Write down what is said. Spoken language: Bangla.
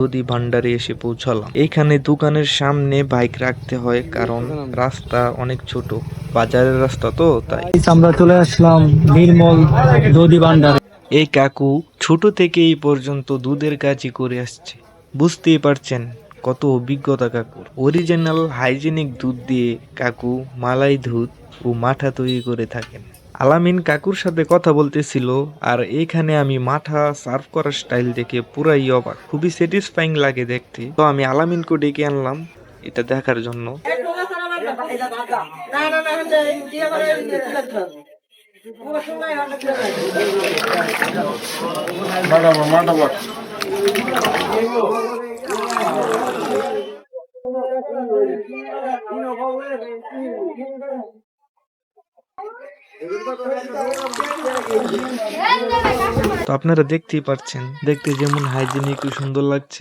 দুধি ভান্ডারে এসে পৌঁছালাম। এইখানে দোকানের সামনে বাইক রাখতে হয় কারণ রাস্তা অনেক ছোট, বাজারের রাস্তা তো তাই। আমরা চলে আসলাম নির্মল দধি ভান্ডারে। এই কাকু ছোট থেকে এই পর্যন্ত দুধের কাজই করে আসছে, বুঝতেই পারছেন কত অভিজ্ঞতা কাকুর। অরিজিনাল হাইজেনিক দুধ দিয়ে কাকু মালাই দুধ ও মাঠা তৈরি করে থাকেন। আলামিন কাকুর সাথে কথা বলতেছিল, আর এইখানে আমি মাঠা সার্ভ করার স্টাইল দেখে পুরাই অবাক, খুবই স্যাটিসফাইং লাগে দেখতে। তো আমি আলামিনকে ডেকে আনলাম এটা দেখার জন্য। তো আপনারা দেখতেই পাচ্ছেন, দেখতে যেমন হাইজেনিক ও সুন্দর লাগছে।